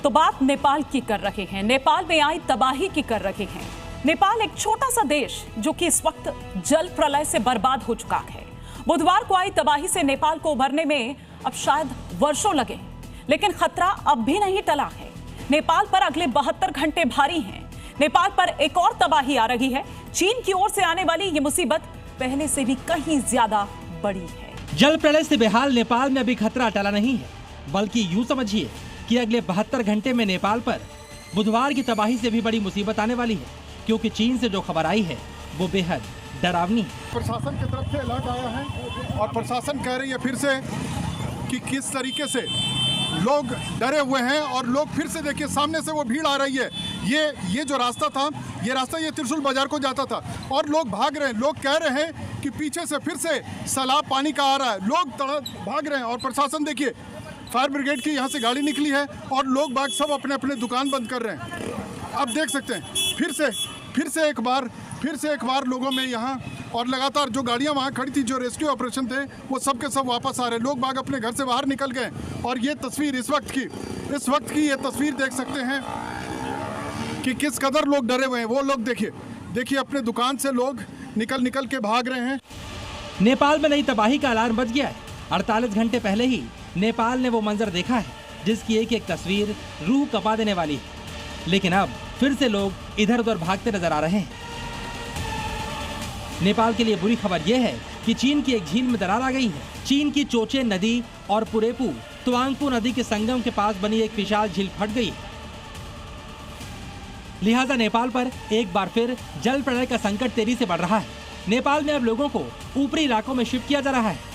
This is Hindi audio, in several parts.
तो बात नेपाल की कर रहे हैं। नेपाल में आई तबाही की कर रहे हैं। नेपाल एक छोटा सा देश जो कि इस वक्त जल प्रलय से बर्बाद हो चुका है। बुधवार को आई तबाही से नेपाल को उभरने में अब शायद वर्षों लगे, लेकिन खतरा अब भी नहीं टला है। नेपाल पर अगले 72 घंटे भारी हैं। नेपाल पर एक और तबाही आ रही है। चीन की ओर से आने वाली ये मुसीबत पहले से भी कहीं ज्यादा बड़ी है। जल प्रलय से बेहाल नेपाल में अभी खतरा टला नहीं है, बल्कि यूं समझिए कि अगले 72 घंटे में नेपाल पर बुधवार की तबाही से भी बड़ी मुसीबत आने वाली है, क्योंकि चीन से जो खबर आई है वो बेहद डरावनी है। प्रशासन की तरफ से अलर्ट आया है और प्रशासन कह रही है फिर से कि किस तरीके से लोग डरे हुए हैं और लोग फिर से देखिए सामने से वो भीड़ आ रही है। ये जो रास्ता था, ये रास्ता ये त्रिशूल बाजार को जाता था और लोग भाग रहे हैं। लोग कह रहे हैं कि पीछे से फिर से सैलाब पानी का आ रहा है। लोग भाग रहे हैं और प्रशासन देखिए, फायर ब्रिगेड की यहाँ से गाड़ी निकली है और लोग बाग सब अपने अपने दुकान बंद कर रहे हैं। अब देख सकते हैं फिर से एक बार लोगों में यहाँ और लगातार जो गाड़ियाँ वहाँ खड़ी थी, जो रेस्क्यू ऑपरेशन थे, वो सब के सब वापस आ रहे हैं। लोग बाग अपने घर से बाहर निकल गए और ये तस्वीर इस वक्त की ये तस्वीर देख सकते हैं कि किस कदर लोग डरे हुए हैं। वो लोग देखिए अपने दुकान से लोग निकल के भाग रहे हैं। नेपाल में नई तबाही का अलार्म बज गया है। 48 घंटे पहले ही नेपाल ने वो मंजर देखा है जिसकी एक एक तस्वीर रूह कपा देने वाली है, लेकिन अब फिर से लोग इधर उधर भागते नजर आ रहे हैं। नेपाल के लिए बुरी खबर यह है कि चीन की एक झील में दरार आ गई है। चीन की चोचे नदी और पुरेपू तुआंगपू नदी के संगम के पास बनी एक विशाल झील फट गई है। लिहाजा नेपाल पर एक बार फिर जल प्रलय का संकट तेजी से बढ़ रहा है। नेपाल में अब लोगों को ऊपरी इलाकों में शिफ्ट किया जा रहा है।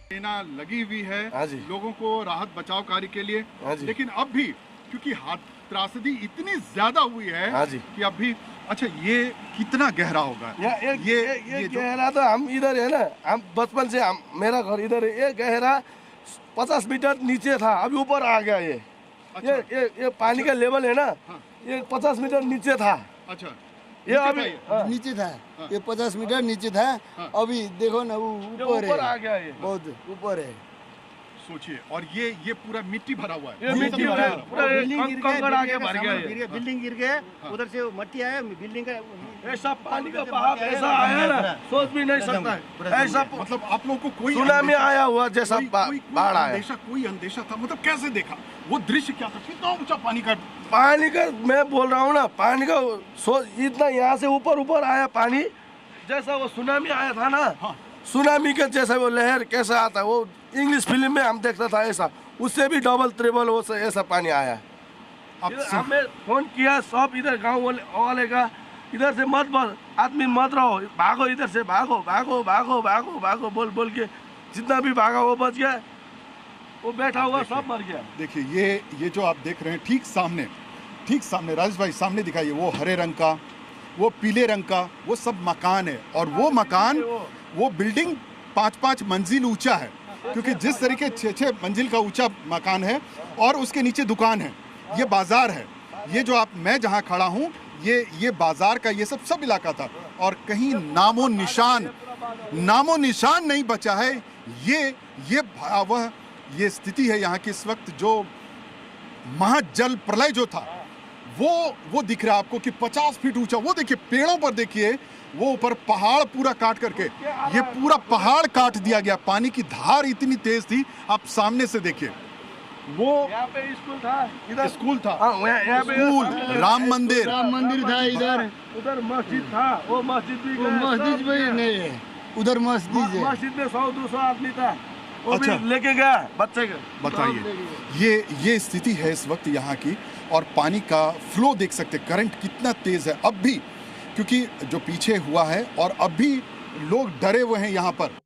सेना लगी हुई है लोगों को राहत बचाव कार्य के लिए, लेकिन अब भी क्योंकि त्रासदी इतनी ज्यादा हुई है कि अब भी अच्छा ये कितना गहरा होगा? ये गहरा तो हम इधर है ना, हम बचपन से मेरा घर इधर है। ये गहरा 50 मीटर नीचे था, अभी ऊपर आ गया ये। अच्छा। ये पानी का लेवल है ना, ये 50 मीटर नीचे था। अच्छा, ये अभी नीचे था। ये 50 मीटर नीचे था। अभी देखो ना वो ऊपर आ गया, ये बहुत ऊपर है। सोचिए, और ये पूरा मिट्टी भरा हुआ है। ये मिट्टी भरा है, पूरा कंकड़ आके भर गया है। बिल्डिंग गिर गया, उधर से मट्टी आया, बिल्डिंग का ऐसा पानी का बहाव ऐसा आया ना, सोच भी नहीं सकता है। ऐसा मतलब आप लोगों को कोई सुनामी आया हुआ जैसा बाढ़ आया, कोई अंदेशा था? मतलब कैसे देखा वो दृश्य? क्या था? कितना ऊंचा पानी का मैं बोल रहा हूँ ना, पानी का इतना यहाँ से ऊपर आया पानी, जैसा वो सुनामी आया था ना। सुनामी के जैसा वो लहर कैसा आता है, वो इंग्लिश फिल्म में हम देखता था ऐसा, उससे भी डबल ट्रिपल वो ऐसा पानी आया। हमें फोन किया सब इधर गांव वाले का, इधर से मत आदमी मत रहो, भागो इधर से, भागो बोल के जितना भी भागा वो बच गया, वो बैठा हुआ सब मर गया। देखिए ये जो आप देख रहे हैं ठीक सामने राजेश भाई सामने दिखाइए, वो हरे रंग का, वो पीले रंग का, वो सब मकान है। और वो मकान, वो बिल्डिंग 5-5 मंजिल ऊंचा है, क्योंकि जिस तरीके 6-6 मंजिल का ऊंचा मकान है और उसके नीचे दुकान है। ये बाजार है, ये जो मैं जहां खड़ा हूं, ये बाजार का ये सब इलाका था और कहीं नामो निशान नहीं बचा है। ये भयावह ये स्थिति है यहाँ की इस वक्त। जो महाजल प्रलय जो था वो दिख रहा है आपको कि 50 फीट ऊंचा। वो देखिए पेड़ों पर, देखिए वो ऊपर पहाड़ पूरा काट करके, ये पूरा पहाड़ काट दिया गया। पानी की धार इतनी तेज थी, आप सामने से देखिए। वो यहाँ पे स्कूल था, इधर स्कूल था, यहाँ पे स्कूल, राम मंदिर था इधर, उधर मस्जिद था, वो मस्जिद भी नहीं है, उधर मस्जिद में 100-200 आदमी था, वो अच्छा भी लेके गया बच्चे के। बताइए ये स्थिति है इस वक्त यहाँ की। और पानी का फ्लो देख सकते, करंट कितना तेज है अब भी, क्योंकि जो पीछे हुआ है और अब भी लोग डरे हुए हैं यहाँ पर।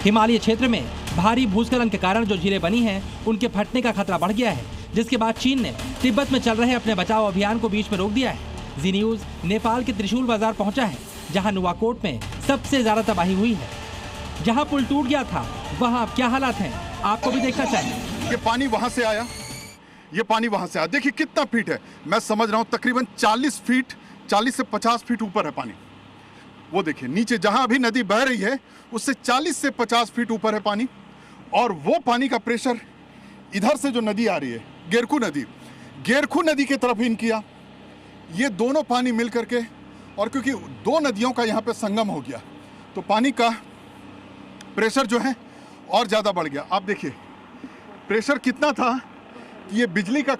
हिमालय क्षेत्र में भारी भूस्खलन के कारण जो झीलें बनी हैं, उनके फटने का खतरा बढ़ गया है, जिसके बाद चीन ने तिब्बत में चल रहे अपने बचाव अभियान को बीच में रोक दिया है। जी न्यूज नेपाल के त्रिशूल बाजार पहुंचा है, जहां नुवाकोट में सबसे ज्यादा तबाही हुई है। जहां पुल टूट गया था वहां क्या हालात हैं, आपको भी देखना चाहिए। ये पानी वहां से आया, ये पानी वहां से आया। देखिए कितना फीट है, मैं समझ रहा हूँ तकरीबन 40 से 50 फीट ऊपर है पानी। वो देखिए नीचे जहां अभी नदी बह रही है उससे 40 से 50 फीट ऊपर है पानी। और वो पानी का प्रेशर इधर से जो नदी आ रही है गेरखू नदी की तरफ इन किया। ये दोनों पानी मिल करके, और क्योंकि दो नदियों का यहाँ पे संगम हो गया तो पानी का प्रेशर जो है और ज़्यादा बढ़ गया। आप देखिए प्रेशर कितना था कि ये बिजली का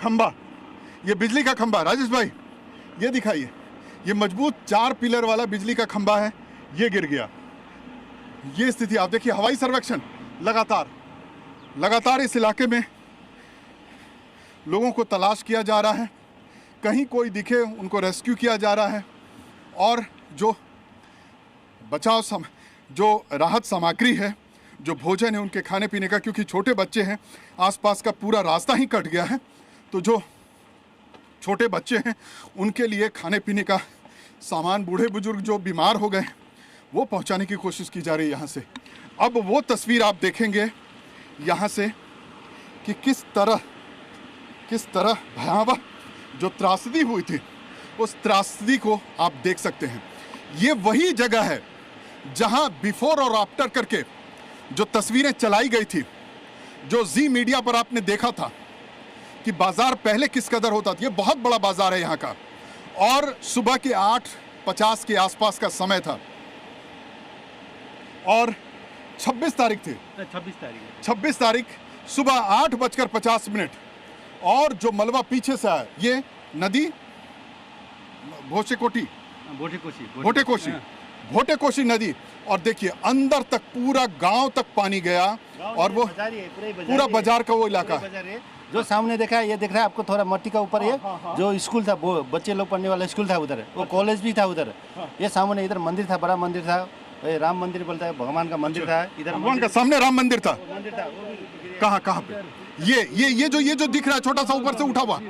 खंभा राजेश भाई ये दिखाइए, ये मजबूत 4 पिलर वाला बिजली का खंभा है, ये गिर गया। ये स्थिति आप देखिए। हवाई सर्वेक्षण लगातार इस इलाके में लोगों को तलाश किया जा रहा है, कहीं कोई दिखे उनको रेस्क्यू किया जा रहा है, और जो जो राहत सामग्री है, जो भोजन है उनके खाने पीने का, क्योंकि छोटे बच्चे हैं, आसपास का पूरा रास्ता ही कट गया है, तो जो छोटे बच्चे हैं उनके लिए खाने पीने का सामान, बूढ़े बुजुर्ग जो बीमार हो गए वो पहुंचाने की कोशिश की जा रही है यहाँ से। अब वो तस्वीर आप देखेंगे यहाँ से कि किस तरह भयावह जो त्रासदी हुई थी, उस त्रासदी को आप देख सकते हैं। ये वही जगह है जहां बिफोर और आफ्टर करके जो तस्वीरें चलाई गई थी, जो जी मीडिया पर आपने देखा था कि बाजार पहले किस कदर होता था। ये बहुत बड़ा बाजार है यहाँ का, और सुबह के 8:50 के आसपास का समय था, और 26 तारीख थी, 26 तारीख सुबह 8:50, और जो मलबा पीछे से आया, ये नदी भोटेकोशी नदी, और देखिए अंदर तक पूरा गांव तक पानी गया, और वो पूरा बाजार का वो इलाका है जो सामने देखा है। ये दिख रहा है आपको थोड़ा मट्टी का ऊपर, ये जो स्कूल था, वो बच्चे लोग पढ़ने वाला स्कूल था उधर, वो कॉलेज भी था उधर। ये सामने इधर मंदिर था, बड़ा मंदिर था, राम मंदिर बोलता है, भगवान का मंदिर था इधर। भगवान का सामने राम मंदिर था। कहाँ पे? ये जो दिख रहा है छोटा सा ऊपर से उठा हुआ।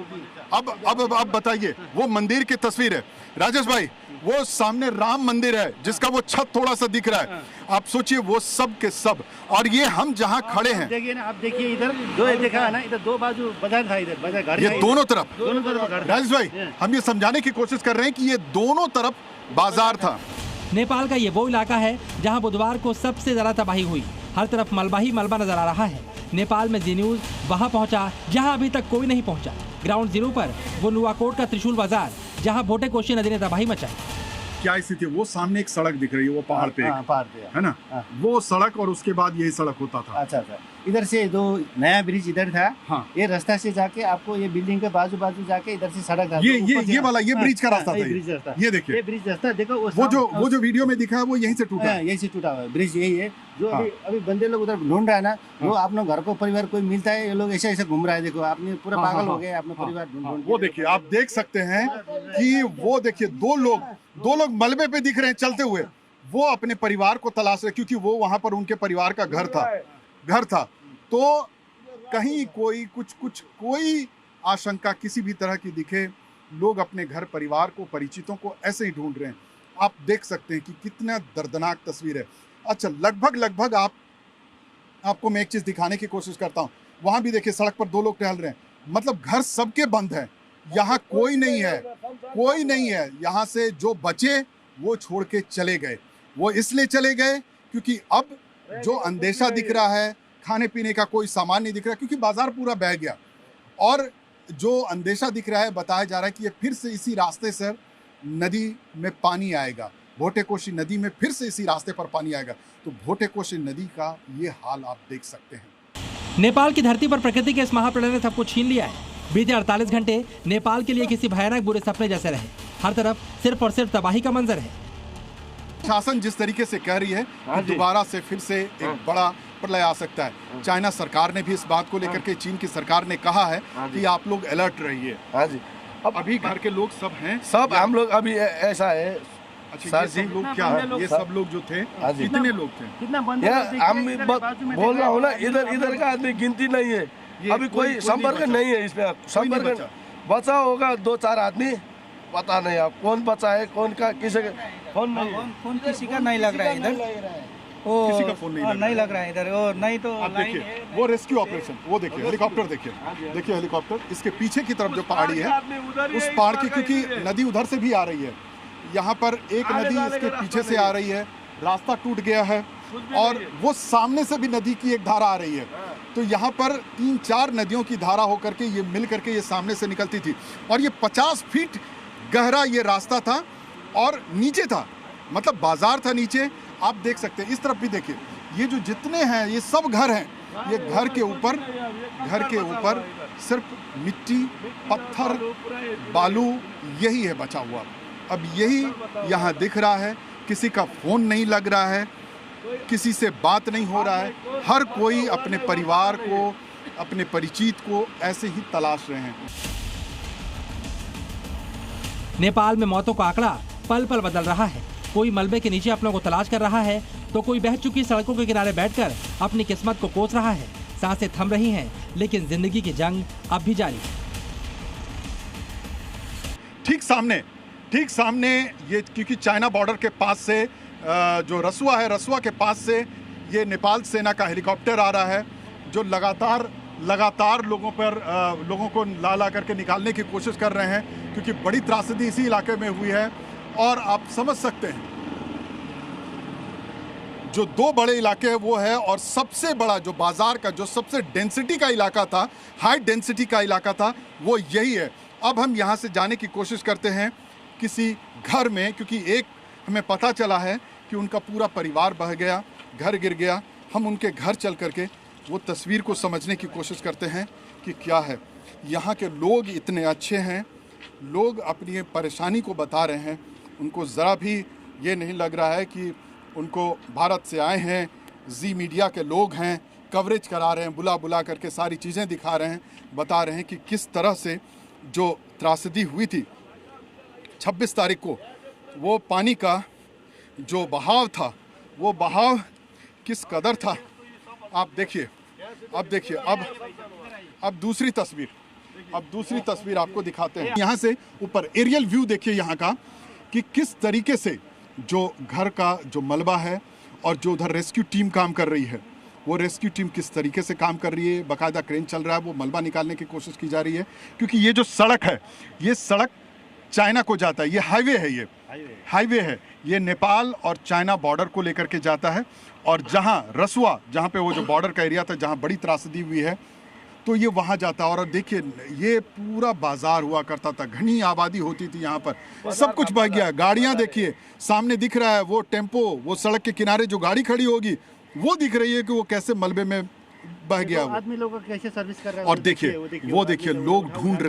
अब बताइए, वो मंदिर की तस्वीर है राजेश भाई, वो सामने राम मंदिर है जिसका वो छत थोड़ा सा दिख रहा है। आप सोचिए वो सब के सब, और ये हम जहाँ खड़े हैं, देखिए ना, आप देखिए इधर जो देखा है ना, इधर दो बाजू बाजार था, इधर बाजार गाड़ी, ये दोनों तरफ राजेश भाई हम ये समझाने की कोशिश कर रहे हैं कि ये दोनों तरफ बाजार था। नेपाल का ये वो इलाका है जहां बुधवार को सबसे ज्यादा तबाही हुई। हर तरफ मलबा ही मलबा नजर आ रहा है। नेपाल में जी न्यूज वहां पहुंचा जहां अभी तक कोई नहीं पहुंचा। ग्राउंड जीरो पर वो नुआकोट का त्रिशूल बाजार, जहां भोटेकोशी नदी ने तबाही मचाई। क्या स्थिति है? वो सामने एक सड़क दिख रही है, वो पहाड़ पे है ना, वो सड़क, और उसके बाद यही सड़क होता था। अच्छा, इधर से जो नया ब्रिज इधर था, ये रास्ता से जाके आपको ये बिल्डिंग के बाजू जाके इधर से सड़क था। ये वाला ये ब्रिज का रास्ता था। ये देखिए, ये ब्रिज रास्ता देखो, वो जो वीडियो में दिखा है वो यहीं से टूटा है। यहीं से टूटा हुआ है ब्रिज, यही है जो अभी बंदे लोग उधर ढूंढ रहा है ना, वो अपने घर को परिवार कोई मिलता है, ये लोग ऐसे घूम रहा है। देखो आपने पूरा पागल हो गए, अपने परिवार ढूंढ। वो देखिए, आप देख सकते हैं कि वो देखिए दो लोग मलबे पे दिख रहे हैं चलते हुए, वो अपने परिवार को तलाश रहे, क्योंकि वो वहां पर उनके परिवार का घर था। तो कहीं कोई आशंका किसी भी तरह की दिखे, लोग अपने घर परिवार को, परिचितों को ऐसे ही ढूंढ रहे हैं। आप देख सकते हैं कि कितना दर्दनाक तस्वीर है। अच्छा, लगभग आपको मैं एक चीज दिखाने की कोशिश करता हूँ। वहां भी देखिए सड़क पर 2 लोग टहल रहे हैं, मतलब घर सबके बंद है, यहाँ कोई नहीं है। यहाँ से जो बचे वो छोड़ के चले गए। वो इसलिए चले गए क्योंकि अब जो अंदेशा दिख रहा है, खाने पीने का कोई सामान नहीं दिख रहा, क्योंकि बाजार पूरा बह गया, और जो अंदेशा दिख रहा है, बताया जा रहा है कि ये फिर से इसी रास्ते से नदी में पानी आएगा। भोटेकोशी नदी में फिर से इसी रास्ते पर पानी आएगा। तो भोटेकोशी नदी का ये हाल आप देख सकते हैं। नेपाल की धरती पर प्रकृति के इस महाप्रलय ने सब कुछ छीन लिया है। बीते 48 घंटे नेपाल के लिए किसी भयानक बुरे सपने जैसे रहे। हर तरफ सिर्फ और सिर्फ तबाही का मंजर है। शासन जिस तरीके से कह रही है कि दोबारा से फिर से एक बड़ा प्रलय आ सकता है। चाइना सरकार ने भी इस बात को लेकर के, चीन की सरकार ने कहा है कि आप लोग अलर्ट रहिए। हाँ जी, अब अभी घर के लोग सब हैं, सब हम लोग अभी ऐसा है। अच्छा, ये सब लोग क्या है? ये सब लोग जो थे, कितने लोग थे? हम बोल रहा हूँ ना, इधर का आदमी गिनती नहीं है। अभी कोई संपर्क नहीं है इसमें। संपर्क बचा होगा 2-4 आदमी, पता नहीं आप कौन बचा है, कौन का, किसी का फोन किसी का नहीं लग रहा है इधर। किसी का फोन नहीं लग रहा है इधर, और नहीं तो आप देखिए वो रेस्क्यू ऑपरेशन, वो देखिए हेलीकॉप्टर, देखिए हेलीकॉप्टर। इसके पीछे की तरफ जो पहाड़ी है, उस पहाड़ की, क्योंकि नदी उधर से भी आ रही है, यहाँ पर एक नदी इसके पीछे से आ रही है, रास्ता टूट गया है, और वो सामने से भी नदी की एक धारा आ रही है। तो यहाँ पर 3-4 नदियों की धारा होकर के ये मिल करके ये सामने से निकलती थी और ये 50 फीट गहरा ये रास्ता था और नीचे था, मतलब बाजार था नीचे। आप देख सकते हैं, इस तरफ भी देखिए, ये जो जितने हैं ये सब घर हैं, ये घर के ऊपर सिर्फ मिट्टी, पत्थर, बालू यही है बचा हुआ। अब यही यहाँ दिख रहा है, किसी का फोन नहीं लग रहा है, किसी से बात नहीं हो रहा है, हर कोई अपने परिवार को, अपने परिचित को ऐसे ही तलाश रहे हैं। नेपाल में मौतों का आंकड़ा पल पल बदल रहा है। कोई मलबे के नीचे अपनों को तलाश कर रहा है तो कोई बह चुकी सड़कों के किनारे बैठकर अपनी किस्मत को कोस रहा है। सांसें थम रही हैं, लेकिन जिंदगी की जंग अब भी जारी है। ठीक सामने ये, क्योंकि चाइना बॉर्डर के पास से जो रसुआ है, रसुआ के पास से ये नेपाल सेना का हेलीकॉप्टर आ रहा है जो लगातार लोगों को ला करके निकालने की कोशिश कर रहे हैं, क्योंकि बड़ी त्रासदी इसी इलाके में हुई है। और आप समझ सकते हैं, जो 2 बड़े इलाके हैं वो है, और सबसे बड़ा जो बाजार का जो सबसे डेंसिटी का इलाका था, हाई डेंसिटी का इलाका था, वो यही है। अब हम यहाँ से जाने की कोशिश करते हैं किसी घर में, क्योंकि एक हमें पता चला है कि उनका पूरा परिवार बह गया, घर गिर गया। हम उनके घर चल करके वो तस्वीर को समझने की कोशिश करते हैं कि क्या है। यहाँ के लोग इतने अच्छे हैं, लोग अपनी परेशानी को बता रहे हैं, उनको ज़रा भी ये नहीं लग रहा है कि उनको भारत से आए हैं, जी मीडिया के लोग हैं, कवरेज करा रहे हैं, बुला करके सारी चीज़ें दिखा रहे हैं, बता रहे हैं कि किस तरह से जो त्रासदी हुई थी 26 तारीख को, वो पानी का जो बहाव था, वो बहाव किस कदर था। आप देखिए, अब दूसरी तस्वीर आपको दिखाते हैं। यहाँ से ऊपर एरियल व्यू देखिए यहाँ का, कि किस तरीके से जो घर का जो मलबा है और जो उधर रेस्क्यू टीम काम कर रही है, वो रेस्क्यू टीम किस तरीके से काम कर रही है। बाकायदा क्रेन चल रहा है, वो मलबा निकालने की कोशिश की जा रही है, क्योंकि ये जो सड़क है, ये सड़क चाइना को जाता है, ये हाईवे है, ये नेपाल और चाइना बॉर्डर को लेकर के जाता है। और जहाँ रसुआ, जहाँ पे वो जो बॉर्डर का एरिया था, जहाँ बड़ी त्रासदी हुई है, तो ये वहाँ जाता है। और देखिए, ये पूरा बाजार हुआ करता था, घनी आबादी होती थी यहाँ पर, सब कुछ बह गया। गाड़ियाँ देखिए, सामने दिख रहा है वो टेम्पो, वो सड़क के किनारे जो गाड़ी खड़ी होगी, वो दिख रही है कि वो कैसे मलबे में बह गया। आदमी लोगों को कैसे सर्विस कर रहे हैं। और देखिए लोग ढूंढ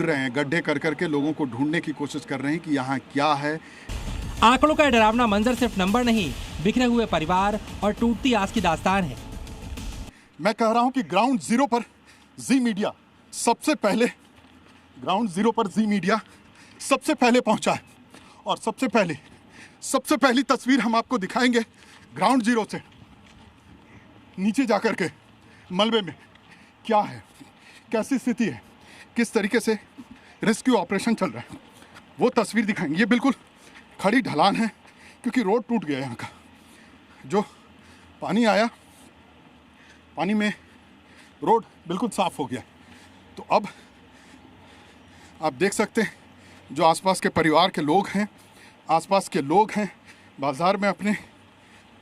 रहे हैं, गड्ढे कर करके लोगों को ढूंढने की कोशिश कर रहे हैं कि यहाँ क्या है। आंकड़ों का डरावना मंजर सिर्फ नंबर नहीं, बिखरे हुए परिवार और टूटती आस की दास्तान है। मैं कह रहा हूं कि ग्राउंड जीरो पर जी मीडिया सबसे पहले पहुंचा है, और सबसे पहली तस्वीर हम आपको दिखाएंगे ग्राउंड जीरो से, नीचे जाकर के मलबे में क्या है, कैसी स्थिति है, किस तरीके से रेस्क्यू ऑपरेशन चल रहा है, वो तस्वीर दिखाएंगे। ये बिल्कुल खड़ी ढलान है, क्योंकि रोड टूट गया यहाँ का। जो पानी आया, पानी में रोड बिल्कुल साफ हो गया। तो अब आप देख सकते हैं, जो आसपास के परिवार के लोग हैं, बाज़ार में अपने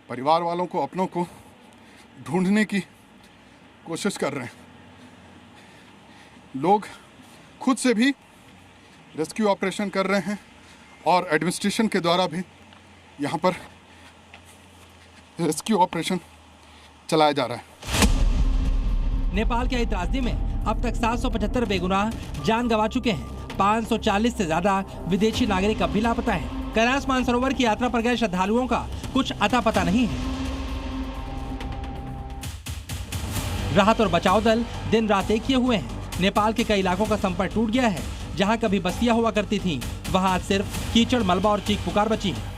परिवार वालों को, अपनों को ढूंढने की कोशिश कर रहे हैं। लोग खुद से भी रेस्क्यू ऑपरेशन कर रहे हैं, और एडमिनिस्ट्रेशन के द्वारा भी यहाँ पर रेस्क्यू ऑपरेशन चलाया जा रहा है। नेपाल की त्रासदी में अब तक 775 बेगुनाह जान गंवा चुके हैं। 540 से ज्यादा विदेशी नागरिक अब भी लापता हैं। कैलाश मानसरोवर की यात्रा पर गए श्रद्धालुओं का कुछ अता पता नहीं है। राहत और बचाव दल दिन रात एक किए हुए हैं। नेपाल के कई इलाकों का संपर्क टूट गया है। जहां कभी बस्तियां हुआ करती थीं, वहां आज सिर्फ कीचड़, मलबा और चीख पुकार बची है।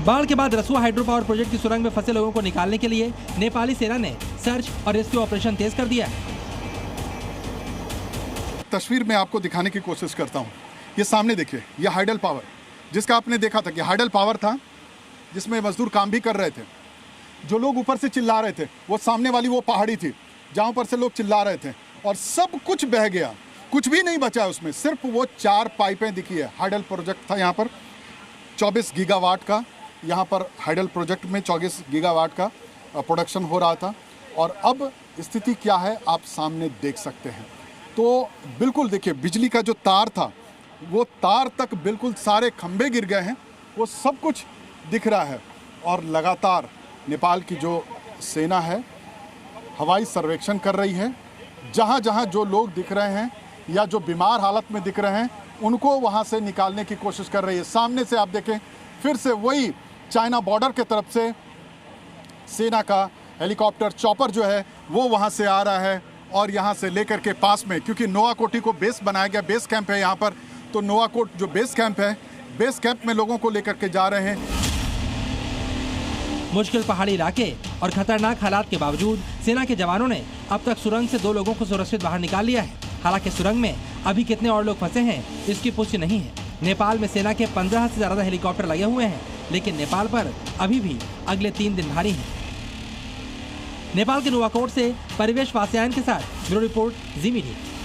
बाढ़ के बाद रसुआ हाइड्रो पावर प्रोजेक्ट की सुरंग में फंसे लोगों को निकालने के लिए नेपाली सेना ने सर्च और रेस्क्यू ऑपरेशन तेज कर दिया है। तस्वीर में आपको दिखाने की कोशिश करता हूँ। ये सामने देखिए, ये हाइडल पावर, जिसका आपने देखा था कि हाइडल पावर था, जिसमें मजदूर काम भी कर रहे थे। जो लोग ऊपर से चिल्ला रहे थे, वो सामने वाली वो पहाड़ी थी जहाँ ऊपर से लोग चिल्ला रहे थे, और सब कुछ बह गया, कुछ भी नहीं बचा उसमें। सिर्फ वो 4 पाइपें दिखी है। हाइडल प्रोजेक्ट था यहाँ पर 24 गीगावाट का, यहाँ पर हाइडल प्रोजेक्ट में 24 गीगावाट का प्रोडक्शन हो रहा था और अब स्थिति क्या है आप सामने देख सकते हैं। तो बिल्कुल देखिए बिजली का जो तार था वो तार तक बिल्कुल सारे खंभे गिर गए हैं, वो सब कुछ दिख रहा है। और लगातार नेपाल की जो सेना है हवाई सर्वेक्षण कर रही है, जहाँ जहाँ जो लोग दिख रहे हैं या जो बीमार हालत में दिख रहे हैं उनको वहाँ से निकालने की कोशिश कर रही है। सामने से आप देखें फिर से वही चाइना बॉर्डर के तरफ से सेना का हेलीकॉप्टर चॉपर जो है वो वहाँ से आ रहा है और यहाँ से लेकर के पास में, क्योंकि नोवाकोटी को बेस बनाया गया, बेस कैंप है यहाँ पर, तो नोवाकोट जो बेस कैंप है, बेस कैंप में लोगों को लेकर के जा रहे हैं। मुश्किल पहाड़ी इलाके और खतरनाक हालात के बावजूद सेना के जवानों ने अब तक सुरंग से 2 लोगों को सुरक्षित बाहर निकाल लिया है। हालांकि सुरंग में अभी कितने और लोग फंसे हैं इसकी पुष्टि नहीं है। नेपाल में सेना के 15 से ज्यादा हेलीकॉप्टर लगे हुए हैं, लेकिन नेपाल पर अभी भी अगले 3 दिन भारी हैं। नेपाल के नोवाकोट से परिवेश वासयान के साथ ब्यूरो रिपोर्ट, जी मीडिया।